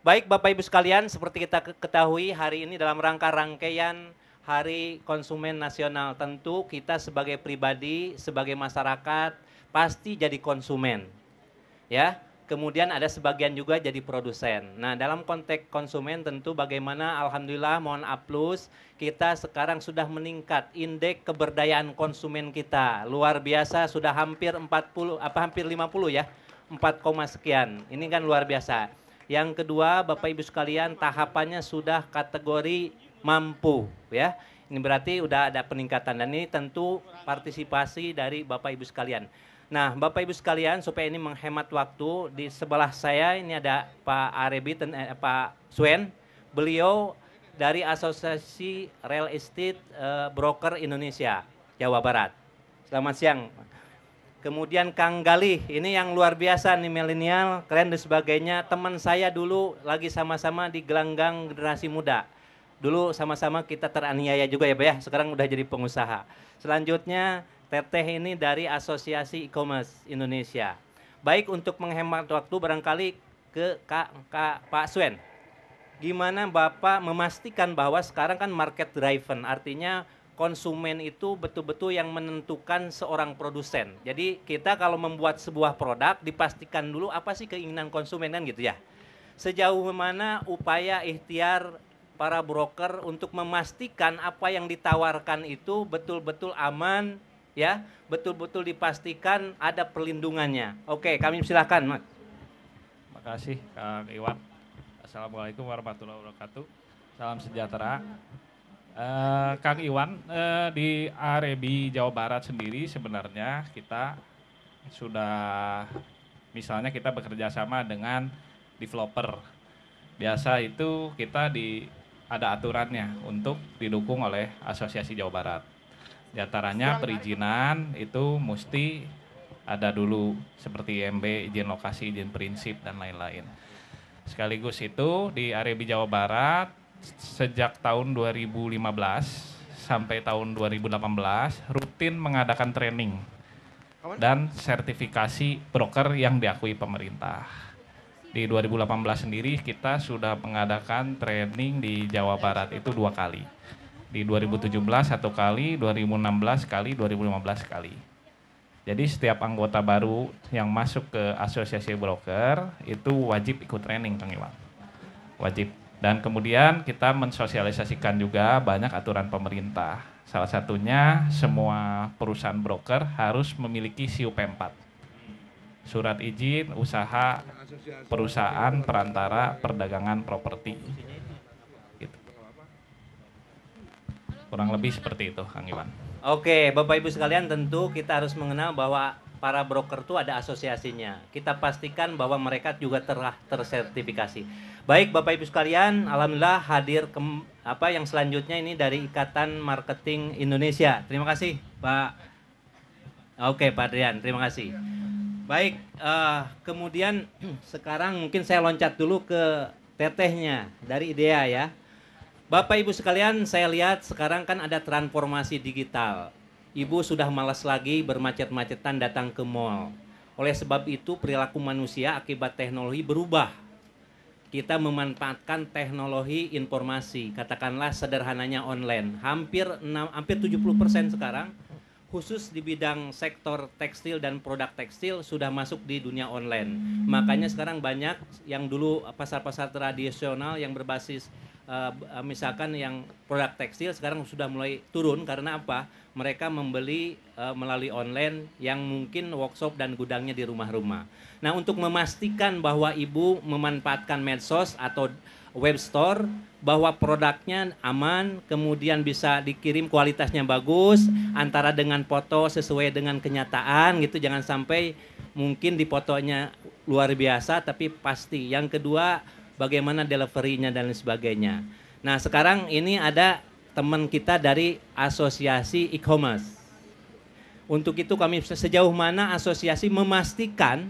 Baik Bapak Ibu sekalian, seperti kita ketahui hari ini dalam rangka rangkaian Hari Konsumen Nasional, tentu kita sebagai pribadi, sebagai masyarakat pasti jadi konsumen. Ya, kemudian ada sebagian juga jadi produsen. Nah, dalam konteks konsumen tentu bagaimana alhamdulillah mohon aplaus kita sekarang sudah meningkat indeks keberdayaan konsumen kita. Luar biasa sudah hampir 40 hampir 50 ya. 4, sekian. Ini kan luar biasa. Yang kedua, Bapak Ibu sekalian, tahapannya sudah kategori mampu ya. Ini berarti udah ada peningkatan dan ini tentu partisipasi dari Bapak Ibu sekalian. Nah, Bapak Ibu sekalian, supaya ini menghemat waktu, di sebelah saya ini ada Pak Arebi, Pak Swen. Beliau dari Asosiasi Real Estate Broker Indonesia, Jawa Barat. Selamat siang. Kemudian Kang Galih, ini yang luar biasa nih, milenial, keren dan sebagainya. Teman saya dulu lagi sama-sama di gelanggang generasi muda. Dulu sama-sama kita teraniaya juga ya Pak ya, sekarang udah jadi pengusaha. Selanjutnya Teteh ini dari Asosiasi E-Commerce Indonesia. Baik, untuk menghemat waktu barangkali ke Pak Swen. Gimana Bapak memastikan bahwa sekarang kan market driven, artinya konsumen itu betul-betul yang menentukan seorang produsen. Jadi kita kalau membuat sebuah produk dipastikan dulu apa sih keinginan konsumen kan gitu ya. Sejauh mana upaya ikhtiar para broker untuk memastikan apa yang ditawarkan itu betul-betul aman ya, betul-betul dipastikan ada perlindungannya. Oke, kami silakan, Mas. Terima kasih Kang Iwan. Assalamualaikum warahmatullahi wabarakatuh. Salam sejahtera. Kang Iwan, di Arebi Jawa Barat sendiri sebenarnya kita sudah, misalnya kita bekerja sama dengan developer. Biasa itu kita ada aturannya untuk didukung oleh Asosiasi Jawa Barat. Di antaranya perizinan itu mesti ada dulu seperti IMB, izin lokasi, izin prinsip, dan lain-lain. Sekaligus itu di Arebi Jawa Barat sejak tahun 2015 sampai tahun 2018 rutin mengadakan training dan sertifikasi broker yang diakui pemerintah. Di 2018 sendiri kita sudah mengadakan training di Jawa Barat itu 2 kali. Di 2017 1 kali, 2016 kali, 2015 kali. Jadi setiap anggota baru yang masuk ke asosiasi broker itu wajib ikut training, Kang Iwan. Wajib. Dan kemudian kita mensosialisasikan juga banyak aturan pemerintah. Salah satunya semua perusahaan broker harus memiliki SIUP 4. Surat izin usaha perusahaan perantara perdagangan properti. Gitu. Kurang lebih seperti itu, Kang Iwan. Oke, Bapak Ibu sekalian, tentu kita harus mengenal bahwa para broker itu ada asosiasinya. Kita pastikan bahwa mereka juga telah tersertifikasi. Baik Bapak Ibu sekalian, alhamdulillah hadir yang selanjutnya ini dari Ikatan Marketing Indonesia. Terima kasih Pak. Oke Pak Adrian, terima kasih. Baik, kemudian sekarang mungkin saya loncat dulu ke tetehnya dari IDEA ya. Bapak Ibu sekalian, saya lihat sekarang kan ada transformasi digital. Ibu sudah malas lagi bermacet-macetan datang ke mall. Oleh sebab itu perilaku manusia akibat teknologi berubah. Kita memanfaatkan teknologi informasi, katakanlah sederhananya online. Hampir 70% sekarang, khusus di bidang sektor tekstil dan produk tekstil sudah masuk di dunia online. Makanya sekarang banyak yang dulu pasar-pasar tradisional yang berbasis misalkan yang produk tekstil sekarang sudah mulai turun karena apa? Mereka membeli melalui online yang mungkin workshop dan gudangnya di rumah-rumah. Nah, untuk memastikan bahwa Ibu memanfaatkan medsos atau web store, bahwa produknya aman, kemudian bisa dikirim kualitasnya bagus, antara dengan foto sesuai dengan kenyataan gitu, jangan sampai mungkin di fotonya luar biasa tapi pasti. Yang kedua, bagaimana deliverynya dan lain sebagainya. Nah, sekarang ini ada teman kita dari Asosiasi E-Commerce. Untuk itu kami sejauh mana asosiasi memastikan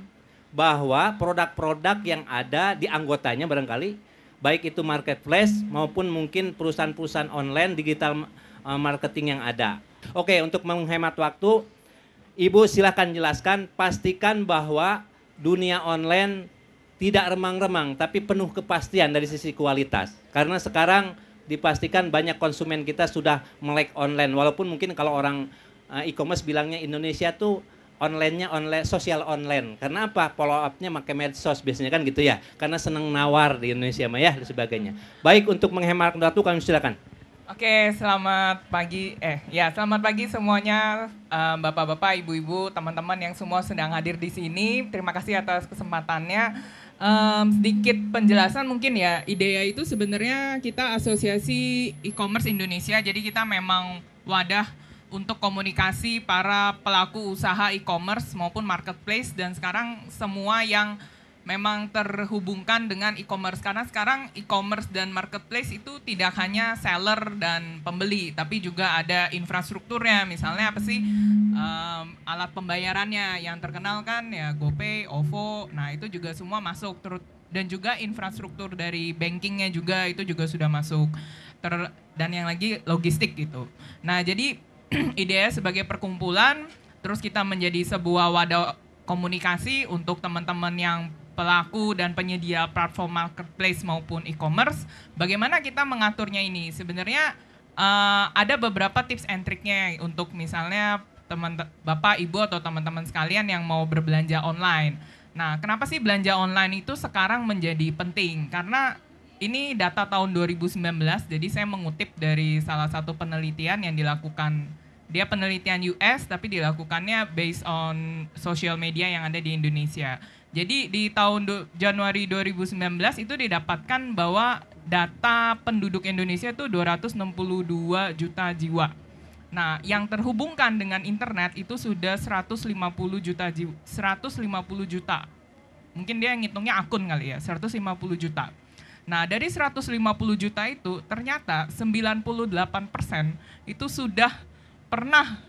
bahwa produk-produk yang ada di anggotanya barangkali, baik itu marketplace maupun mungkin perusahaan-perusahaan online digital marketing yang ada. Oke, untuk menghemat waktu, Ibu silakan jelaskan, pastikan bahwa dunia online tidak remang-remang, tapi penuh kepastian dari sisi kualitas. Karena sekarang dipastikan banyak konsumen kita sudah melek online, walaupun mungkin kalau orang e-commerce bilangnya Indonesia tuh online-nya online, sosial online. Karena apa? Follow up-nya pakai medsos biasanya kan gitu ya. Karena seneng nawar di Indonesia mah ya dan sebagainya. Baik, untuk menghemat waktu kami silakan. Oke, selamat pagi. Selamat pagi semuanya, bapak-bapak, ibu-ibu, teman-teman yang semua sedang hadir di sini. Terima kasih atas kesempatannya. Sedikit penjelasan mungkin ya. IDEA itu sebenarnya kita Asosiasi E-commerce Indonesia. Jadi kita memang wadah untuk komunikasi para pelaku usaha e-commerce maupun marketplace, dan sekarang semua yang memang terhubungkan dengan e-commerce, karena sekarang e-commerce dan marketplace itu tidak hanya seller dan pembeli, tapi juga ada infrastrukturnya. Misalnya apa sih, alat pembayarannya yang terkenal kan ya GoPay, OVO, nah itu juga semua masuk. Dan juga infrastruktur dari bankingnya juga itu juga sudah masuk. Dan yang lagi logistik gitu. Nah jadi IDEA sebagai perkumpulan, terus kita menjadi sebuah wadah komunikasi untuk teman-teman yang pelaku dan penyedia platform marketplace maupun e-commerce. Bagaimana kita mengaturnya ini? Sebenarnya ada beberapa tips and triknya untuk misalnya Bapak, Ibu atau teman-teman sekalian yang mau berbelanja online. Nah, kenapa sih belanja online itu sekarang menjadi penting? Karena ini data tahun 2019, jadi saya mengutip dari salah satu penelitian yang dilakukan. Dia penelitian US tapi dilakukannya based on social media yang ada di Indonesia. Jadi di tahun Januari 2019 itu didapatkan bahwa data penduduk Indonesia itu 262 juta jiwa. Nah, yang terhubungkan dengan internet itu sudah 150 juta jiwa, 150 juta. Mungkin dia ngitungnya akun kali ya, 150 juta. Nah, dari 150 juta itu ternyata 98% itu sudah pernah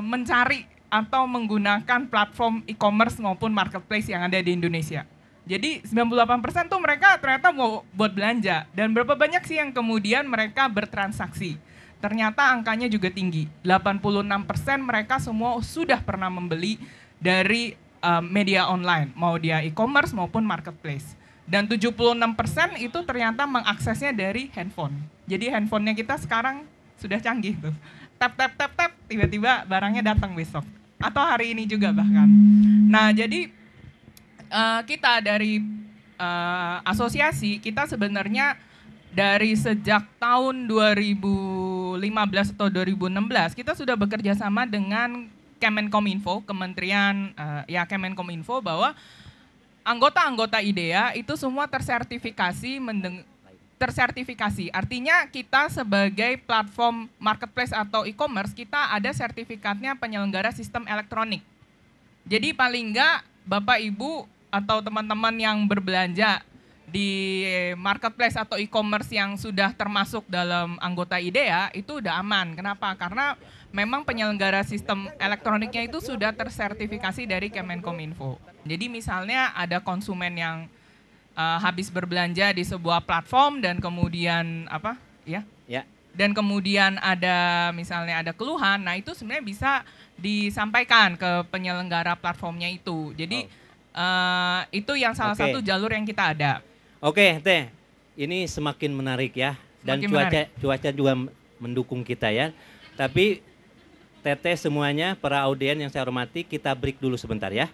mencari atau menggunakan platform e-commerce maupun marketplace yang ada di Indonesia. Jadi 98% tuh mereka ternyata mau buat belanja. Dan berapa banyak sih yang kemudian mereka bertransaksi? Ternyata angkanya juga tinggi. 86% mereka semua sudah pernah membeli dari media online, mau dia e-commerce maupun marketplace. Dan 76% itu ternyata mengaksesnya dari handphone. Jadi handphonenya kita sekarang sudah canggih tuh. Tap, tap, tap, tap, tiba-tiba barangnya datang besok. Atau hari ini juga bahkan. Nah, jadi kita dari asosiasi, kita sebenarnya dari sejak tahun 2015 atau 2016, kita sudah bekerja sama dengan Kemenkominfo, Kementerian Kemenkominfo, bahwa anggota-anggota IDEA itu semua tersertifikasi artinya kita sebagai platform marketplace atau e-commerce, kita ada sertifikatnya penyelenggara sistem elektronik. Jadi paling enggak Bapak Ibu atau teman-teman yang berbelanja di marketplace atau e-commerce yang sudah termasuk dalam anggota IDEA itu udah aman. Kenapa? Karena memang penyelenggara sistem elektroniknya itu sudah tersertifikasi dari Kemenkominfo. Jadi misalnya ada konsumen yang habis berbelanja di sebuah platform dan kemudian dan kemudian ada misalnya ada keluhan, nah itu sebenarnya bisa disampaikan ke penyelenggara platformnya itu. Jadi itu yang salah satu jalur yang kita ada. Oke, Teh, ini semakin menarik ya, dan cuaca juga mendukung kita ya. Tapi Teteh semuanya, para audien yang saya hormati, kita break dulu sebentar ya.